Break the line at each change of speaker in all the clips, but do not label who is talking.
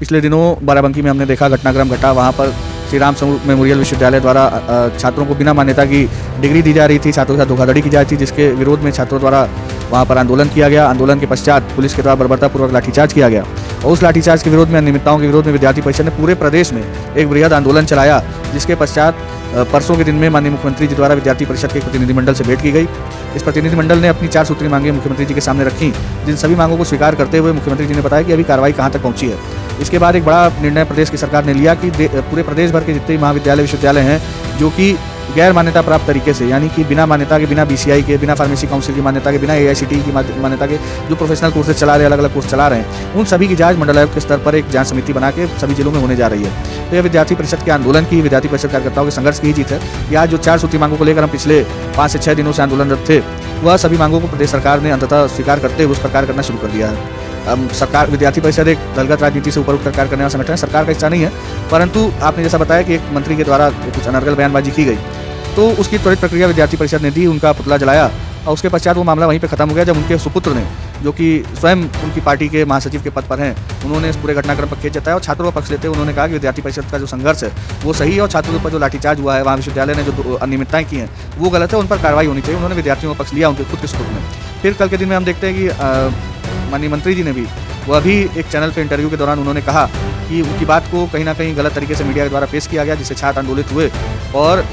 पिछले दिनों बाराबंकी में हमने देखा घटनाक्रम घटा, वहाँ पर श्री राम स्वरूप मेमोरियल विश्वविद्यालय द्वारा छात्रों को बिना मान्यता की डिग्री दी जा रही थी, छात्रों के साथ धोखाधड़ी की जा रही थी, जिसके विरोध में छात्रों द्वारा वहाँ पर आंदोलन किया गया। आंदोलन के पश्चात पुलिस के द्वारा बर्बरतापूर्वक लाठीचार्ज किया गया और उस लाठीचार्ज के विरोध में, अनियमितताओं के विरोध में विद्यार्थी परिषद ने पूरे प्रदेश में एक बृहद आंदोलन चलाया, जिसके पश्चात परसों के दिन में माननीय मुख्यमंत्री जी द्वारा विद्यार्थी परिषद के एक प्रतिनिधिमंडल से भेंट की गई। इस प्रतिनिधिमंडल ने अपनी 4 सूत्री मांगें मुख्यमंत्री जी के सामने रखी, जिन सभी मांगों को स्वीकार करते हुए मुख्यमंत्री जी ने बताया कि अभी कार्रवाई कहां तक पहुंची है। इसके बाद एक बड़ा निर्णय प्रदेश की सरकार ने लिया कि पूरे प्रदेश भर के जितने महाविद्यालय विश्वविद्यालय हैं जो कि गैर मान्यता प्राप्त तरीके से, यानी कि बिना मान्यता के, बिना BCI के, बिना फार्मेसी काउंसिल की मान्यता के, बिना AICTE की मान्यता के जो प्रोफेशनल कोर्सेज चला रहे, अलग अलग कोर्स चला रहे हैं, उन सभी की जांच मंडल आयोग के स्तर पर एक जांच समिति बना के सभी जिलों में होने जा रही है। तो यह विद्यार्थी परिषद के आंदोलन की, विद्यार्थी परिषद कार्यकर्ताओं के संघर्ष की ही जीत है कि आज जो 4 सूत्री मांगों को लेकर हम पिछले 5 से 6 दिनों से आंदोलनरत थे, वह सभी मांगों को प्रदेश सरकार ने अंततः स्वीकार करते हुए उस पर कार्य करना शुरू कर दिया है। सरकार, विद्यार्थी परिषद एक दलगत राजनीति से ऊपर उठकर कार्य करने वाला संगठन है, सरकार का हिस्सा नहीं है, परंतु आपने जैसा बताया कि एक मंत्री के द्वारा कुछ अनर्गल बयानबाजी की गई, तो उसकी त्वरित प्रक्रिया विद्यार्थी परिषद ने दी, उनका पुतला जलाया और उसके पश्चात वो मामला वहीं पे खत्म हो गया, जब उनके सुपुत्र ने, जो कि स्वयं उनकी पार्टी के महासचिव के पद पर हैं, उन्होंने इस पूरे घटनाक्रम पर खेद जताया और छात्रों का पक्ष लेते हुए उन्होंने कहा कि विद्यार्थी परिषद का जो संघर्ष है वो सही है और छात्रों के ऊपर जो लाठीचार्ज हुआ है, वहाँ विश्वविद्यालय ने जो अनियमितताएं की हैं वो गलत है, उन पर कार्रवाई होनी चाहिए। उन्होंने विद्यार्थियों का पक्ष लिया उनके खुद के सुपुत्र ने। फिर कल के दिन में हम देखते हैं कि माननीय मंत्री जी ने भी, वह भी एक चैनल पे इंटरव्यू के दौरान उन्होंने कहा कि उनकी बात को कहीं ना कहीं गलत तरीके से मीडिया के द्वारा पेश किया गया, जिससे छात्र आंदोलित हुए और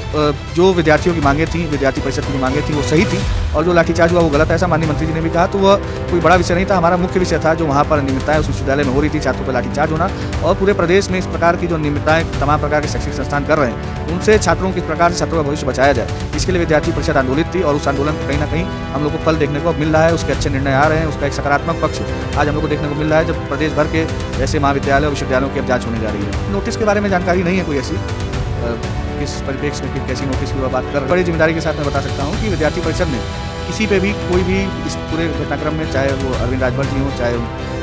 जो विद्यार्थियों की मांगें थी, विद्यार्थी परिषद की मांगें थी वो सही थी और जो लाठीचार्ज हुआ वो गलत है, ऐसा माननीय मंत्री जी ने भी कहा। तो वह कोई बड़ा विषय नहीं था, हमारा मुख्य विषय था जो वहाँ पर अनियमितताएं उस विश्वविद्यालय में हो रही थी, छात्रों पर लाठीचार्ज होना और पूरे प्रदेश में इस प्रकार की जो अनियमितताएं तमाम प्रकार के शैक्षिक संस्थान कर रहे हैं, उनसे छात्रों किस प्रकार से छात्रों का भविष्य बचाया जाए, इसके लिए विद्यार्थी परिषद आंदोलित थी और उस आंदोलन को कहीं ना कहीं हम लोग को फल देखने को मिल रहा है, उसके अच्छे निर्णय आ रहे हैं, उसका एक सकारात्मक पक्ष आज हम लोग को देखने को मिल रहा है, जब प्रदेश भर के ऐसे महाविद्यालय और विश्वविद्यालयों की अब जांच होने जा रही है। नोटिस के बारे में जानकारी नहीं है कोई ऐसी, किस परिप्रेक्ष्य में कैसी नोटिस की बात कर, बड़ी जिम्मेदारी के साथ मैं बता सकता हूँ कि विद्यार्थी परिषद ने किसी पे भी, कोई भी इस पूरे घटनाक्रम में, चाहे वो अरविंद राजभर जी हों, चाहे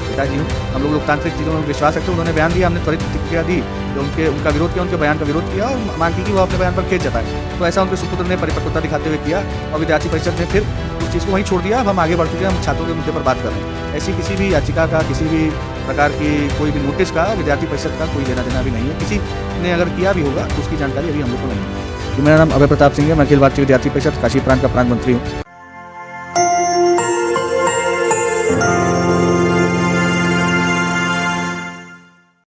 पिताजी हों, हम लोग लोकतांत्रिक चीज़ों में विश्वास रखते हैं। उन्होंने बयान दिया, हमने त्वरित प्रतिक्रिया दी, जो उनका विरोध किया, उनके बयान का विरोध किया और मांग की कि वो अपने बयान पर खेद जताए। तो ऐसा उनके सुपुत्र ने परिपक्वता दिखाते हुए किया और विद्यार्थी परिषद ने फिर उस चीज़ को वहीं छोड़ दिया। अब हम आगे बढ़ चुके हैं, हम छात्रों के मुद्दे पर बात कर रहे हैं। ऐसी किसी भी याचिका का, किसी भी प्रकार की कोई भी नोटिस का विद्यार्थी परिषद का कोई लेना देना भी नहीं है। किसी ने अगर किया भी होगा तो उसकी जानकारी अभी हम लोग को नहीं है। मेरा नाम अभय प्रताप सिंह है, मैं अखिल भारतीय विद्यार्थी परिषद काशी प्रांत का प्रांत मंत्री हूँ।